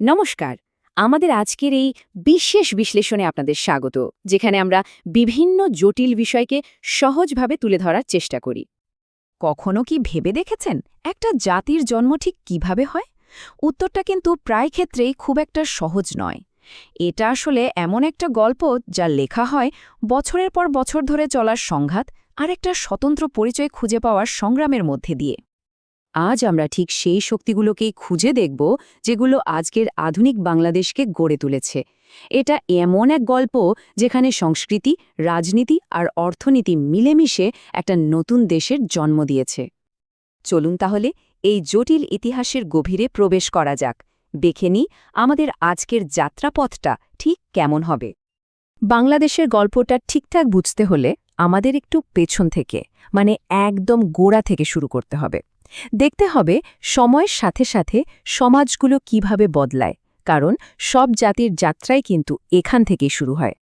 নমস্কার। আমাদের আজকের এই বিশেষ বিশ্লেষণে আপনাদের স্বাগত, যেখানে আমরা বিভিন্ন জটিল বিষয়কে সহজভাবে তুলে ধরার চেষ্টা করি। কখনো কি ভেবে দেখেছেন একটা জাতির জন্ম ঠিক কিভাবে হয়? উত্তরটা কিন্তু প্রায় ক্ষেত্রেই খুব একটা সহজ নয়। এটা আসলে এমন একটা গল্প যা লেখা হয় বছরের পর বছর ধরে চলার সংঘাত আর একটা স্বতন্ত্র পরিচয় খুঁজে পাওয়ার সংগ্রামের মধ্যে দিয়ে। আজ আমরা ঠিক সেই শক্তিগুলোকেই খুঁজে দেখব যেগুলো আজকের আধুনিক বাংলাদেশকে গড়ে তুলেছে। এটা এমন এক গল্প যেখানে সংস্কৃতি, রাজনীতি আর অর্থনীতি মিলেমিশে একটা নতুন দেশের জন্ম দিয়েছে। চলুন তাহলে এই জটিল ইতিহাসের গভীরে প্রবেশ করা যাক। দেখে নিই আমাদের আজকের যাত্রাপথটা ঠিক কেমন হবে। বাংলাদেশের গল্পটা ঠিকঠাক বুঝতে হলে আমাদের একটু পেছন থেকে, মানে একদম গোড়া থেকে শুরু করতে হবে। দেখতে হবে সময়ের সাথে সাথে সমাজগুলো কিভাবে বদলায়, কারণ সব জাতির যাত্রাই কিন্তু এখান থেকেই শুরু হয়।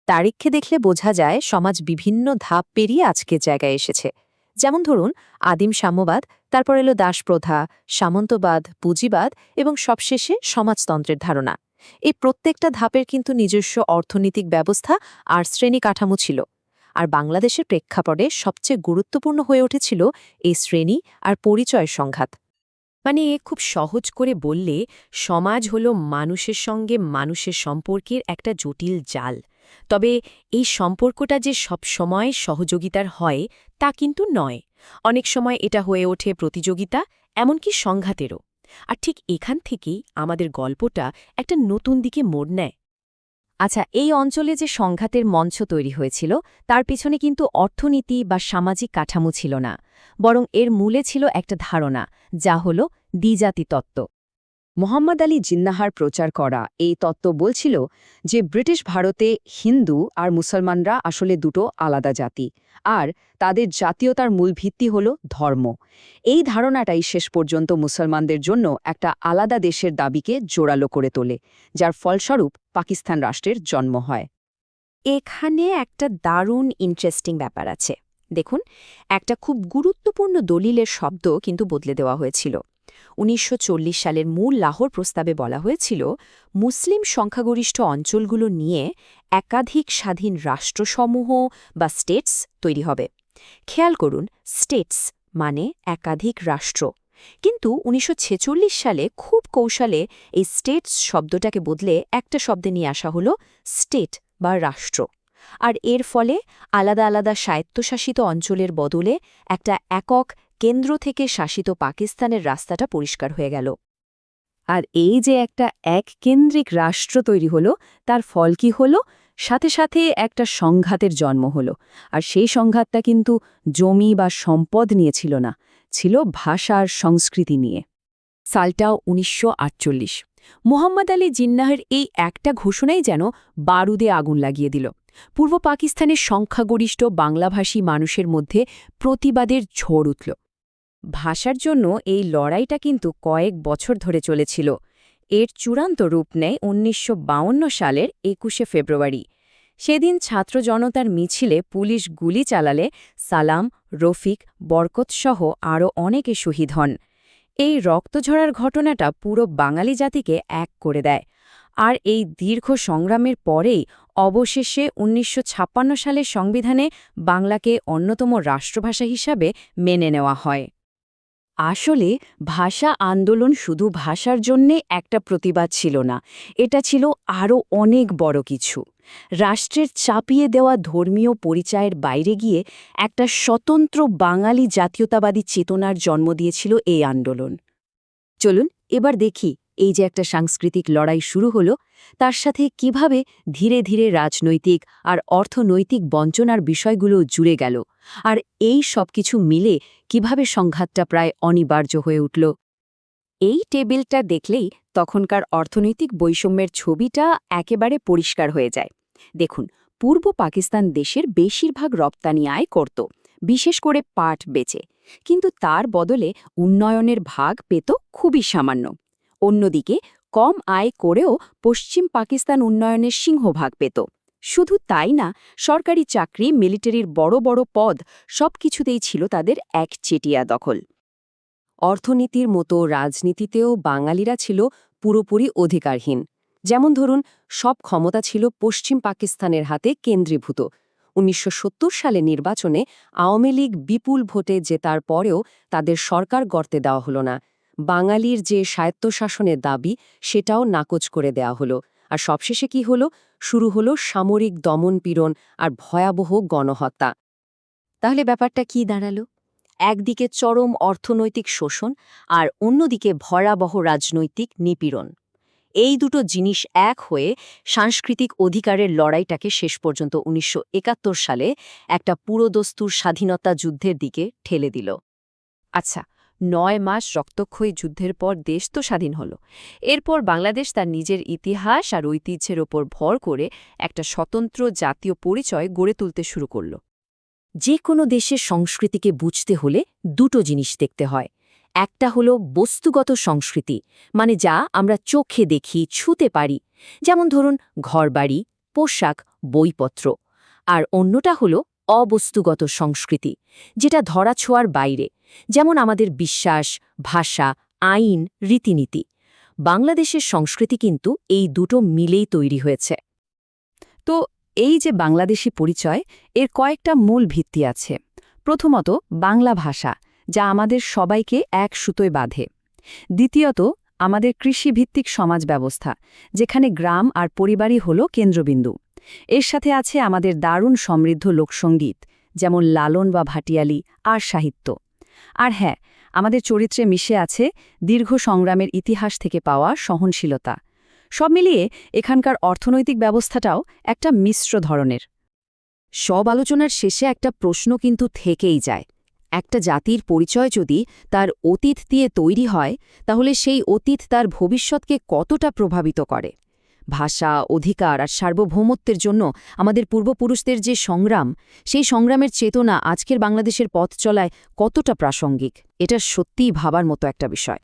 তারিখে দেখলে বোঝা যায় সমাজ বিভিন্ন ধাপ পেরিয়ে আজকের জায়গায় এসেছে। যেমন ধরুন, আদিম সাম্যবাদ, তারপর এলো দাসপ্রথা, সামন্তবাদ, পুঁজিবাদ এবং সবশেষে সমাজতন্ত্রের ধারণা। এই প্রত্যেকটা ধাপের কিন্তু নিজস্ব অর্থনৈতিক ব্যবস্থা আর শ্রেণী কাঠামো ছিল। আর বাংলাদেশের প্রেক্ষাপটে সবচেয়ে গুরুত্বপূর্ণ হয়ে উঠেছিল এই শ্রেণী আর পরিচয় সংঘাত। মানে খুব সহজ করে বললে, সমাজ হল মানুষের সঙ্গে মানুষের সম্পর্কের একটা জটিল জাল। তবে এই সম্পর্কটা যে সব সময় সহযোগিতার হয় তা কিন্তু নয়। অনেক সময় এটা হয়ে ওঠে প্রতিযোগিতা, এমনকি সংঘাতেরও। আর ঠিক এখান থেকেই আমাদের গল্পটা একটা নতুন দিকে মোড় নেয়। আচ্ছা, এই অঞ্চলে যে সংঘাতের মঞ্চ তৈরি হয়েছিল তার পিছনে কিন্তু অর্থনীতি বা সামাজিক কাঠামো ছিল না, বরং এর মূলে ছিল একটা ধারণা, যা হল দ্বিজাতি তত্ত্ব। মোহাম্মদ আলী জিন্নাহার প্রচার করা এই তত্ত্ব বলছিল যে ব্রিটিশ ভারতে হিন্দু আর মুসলমানরা আসলে দুটো আলাদা জাতি, আর তাদের জাতীয়তার মূল ভিত্তি হল ধর্ম। এই ধারণাটাই শেষ পর্যন্ত মুসলমানদের জন্য একটা আলাদা দেশের দাবিকে জোরালো করে তোলে, যার ফলস্বরূপ পাকিস্তান রাষ্ট্রের জন্ম হয়। এখানে একটা দারুণ ইন্টারেস্টিং ব্যাপার আছে। দেখুন, একটা খুব গুরুত্বপূর্ণ দলিলের শব্দ কিন্তু বদলে দেওয়া হয়েছিল। ১৯৪০ সালের মূল লাহোর প্রস্তাবে বলা হয়েছিল মুসলিম সংখ্যাগরিষ্ঠ অঞ্চলগুলো নিয়ে একাধিক স্বাধীন রাষ্ট্রসমূহ বা স্টেটস তৈরি হবে। খেয়াল করুন, স্টেটস মানে একাধিক রাষ্ট্র। কিন্তু ১৯৪৬ সালে খুব কৌশলে এই স্টেটস শব্দটাকে বদলে একটা শব্দে নিয়ে আসা হলো স্টেট বা রাষ্ট্র। আর এর ফলে আলাদা আলাদা স্বায়ত্তশাসিত অঞ্চলের বদলে একটা একক কেন্দ্র থেকে শাসিত পাকিস্তানের রাস্তাটা পরিষ্কার হয়ে গেল। আর এই যে একটা এককেন্দ্রিক রাষ্ট্র তৈরি হলো, তার ফল কি হলো? সাথে সাথে একটা সংঘাতের জন্ম হলো। আর সেই সংঘাতটা কিন্তু জমি বা সম্পদ নিয়ে ছিল না, ছিল ভাষা আর সংস্কৃতি নিয়ে। সালটাও ১৯৪৮। মোহাম্মদ আলী জিন্নাহের এই একটা ঘোষণাই যেন বারুদে আগুন লাগিয়ে দিল। পূর্ব পাকিস্তানের সংখ্যাগরিষ্ঠ বাংলাভাষী মানুষের মধ্যে প্রতিবাদের ঝড় উঠল। ভাষার জন্য এই লড়াইটা কিন্তু কয়েক বছর ধরে চলেছিল। এর চূড়ান্ত রূপ নেয় ১৯৫২ সালের ২১শে ফেব্রুয়ারি। সেদিন ছাত্র জনতার মিছিলে পুলিশ গুলি চালালে সালাম, রফিক, বরকতসহ আরও অনেকে শহীদ হন। এই রক্তঝরার ঘটনাটা পুরো বাঙালি জাতিকে এক করে দেয়। আর এই দীর্ঘ সংগ্রামের পরেই অবশেষে ১৯৫৬ সালের সংবিধানে বাংলাকে অন্যতম রাষ্ট্রভাষা হিসাবে মেনে নেওয়া হয়। আসলে ভাষা আন্দোলন শুধু ভাষার জন্যে একটা প্রতিবাদ ছিল না, এটা ছিল আরও অনেক বড় কিছু। রাষ্ট্রের চাপিয়ে দেওয়া ধর্মীয় পরিচয়ের বাইরে গিয়ে একটা স্বতন্ত্র বাঙালি জাতীয়তাবাদী চেতনার জন্ম দিয়েছিল এই আন্দোলন। চলুন এবার দেখি, এই যে একটা সাংস্কৃতিক লড়াই শুরু হলো, তার সাথে কিভাবে ধীরে ধীরে রাজনৈতিক আর অর্থনৈতিক বঞ্চনার বিষয়গুলো জুড়ে গেল, আর এই সব কিছু মিলে কিভাবে সংঘাতটা প্রায় অনিবার্য হয়ে উঠল। এই টেবিলটা দেখলেই তখনকার অর্থনৈতিক বৈষম্যের ছবিটা একেবারে পরিষ্কার হয়ে যায়। দেখুন, পূর্ব পাকিস্তান দেশের বেশিরভাগ রপ্তানি আয় করত, বিশেষ করে পাট বেচে, কিন্তু তার বদলে উন্নয়নের ভাগ পেত খুবই সামান্য। অন্যদিকে কম আয় করেও পশ্চিম পাকিস্তান উন্নয়নের সিংহভাগ পেত। শুধু তাই না, সরকারি চাকরি, মিলিটারির বড় বড় পদ সবকিছুতেই ছিল তাদের একচেটিয়া দখল। অর্থনীতির মতো রাজনীতিতেও বাঙালিরা ছিল পুরোপুরি অধিকারহীন। যেমন ধরুন, সব ক্ষমতা ছিল পশ্চিম পাকিস্তানের হাতে কেন্দ্রীভূত। ১৯৭০ সালে নির্বাচনে আওয়ামী লীগ বিপুল ভোটে জেতার পরেও তাদের সরকার গড়তে দেওয়া হলো না। বাঙালির যে স্বায়ত্তশাসনের দাবি, সেটাও নাকচ করে দেওয়া হলো। আর সবশেষে কি হলো? শুরু হলো সামরিক দমনপীড়ন আর ভয়াবহ গণহত্যা। তাহলে ব্যাপারটা কি দাঁড়ালো? একদিকে চরম অর্থনৈতিক শোষণ আর অন্যদিকে ভয়াবহ রাজনৈতিক নিপীড়ন। এই দুটো জিনিস এক হয়ে সাংস্কৃতিক অধিকারের লড়াইটাকে শেষ পর্যন্ত ১৯৭১ সালে একটা পুরোদস্তুর স্বাধীনতা যুদ্ধের দিকে ঠেলে দিল। আচ্ছা, ৯ মাস রক্তক্ষয়ী যুদ্ধের পর দেশ তো স্বাধীন হলো। এরপর বাংলাদেশ তার নিজের ইতিহাস আর ঐতিহ্যের ওপর ভর করে একটা স্বতন্ত্র জাতীয় পরিচয় গড়ে তুলতে শুরু করল। যে কোনো দেশের সংস্কৃতিকে বুঝতে হলে দুটো জিনিস দেখতে হয়। একটা হলো বস্তুগত সংস্কৃতি, মানে যা আমরা চোখে দেখি, ছুঁতে পারি, যেমন ধরুন ঘরবাড়ি, পোশাক, বইপত্র। আর অন্যটা হলো অবস্তুগত সংস্কৃতি, যেটা ধরাছোঁয়ার বাইরে, যেমন আমাদের বিশ্বাস, ভাষা, আইন, রীতিনীতি। বাংলাদেশের সংস্কৃতি কিন্তু এই দুটো মিলেই তৈরি হয়েছে। তো এই যে বাংলাদেশি পরিচয়, এর কয়েকটা মূল ভিত্তি আছে। প্রথমত, বাংলা ভাষা, যা আমাদের সবাইকে এক সুতোয় বাঁধে। দ্বিতীয়ত, আমাদের কৃষিভিত্তিক সমাজ ব্যবস্থা, যেখানে গ্রাম আর পরিবারই হল কেন্দ্রবিন্দু। এর সাথে আছে আমাদের দারুণ সমৃদ্ধ লোকসঙ্গীত, যেমন লালন বা ভাটিয়ালি, আর সাহিত্য। আর হ্যাঁ, আমাদের চরিত্রে মিশে আছে দীর্ঘ সংগ্রামের ইতিহাস থেকে পাওয়া সহনশীলতা। সব মিলিয়ে এখানকার অর্থনৈতিক ব্যবস্থাটাও একটা মিশ্র ধরনের। সব আলোচনার শেষে একটা প্রশ্ন কিন্তু থেকেই যায়। একটা জাতির পরিচয় যদি তার অতীত দিয়ে তৈরি হয়, তাহলে সেই অতীত তার ভবিষ্যৎকে কতটা প্রভাবিত করে? ভাষা, অধিকার আর সার্বভৌমত্বের জন্য আমাদের পূর্বপুরুষদের যে সংগ্রাম, সেই সংগ্রামের চেতনা আজকের বাংলাদেশের পথ চলায় কতটা প্রাসঙ্গিক, এটা সত্যিই ভাবার মতো একটা বিষয়।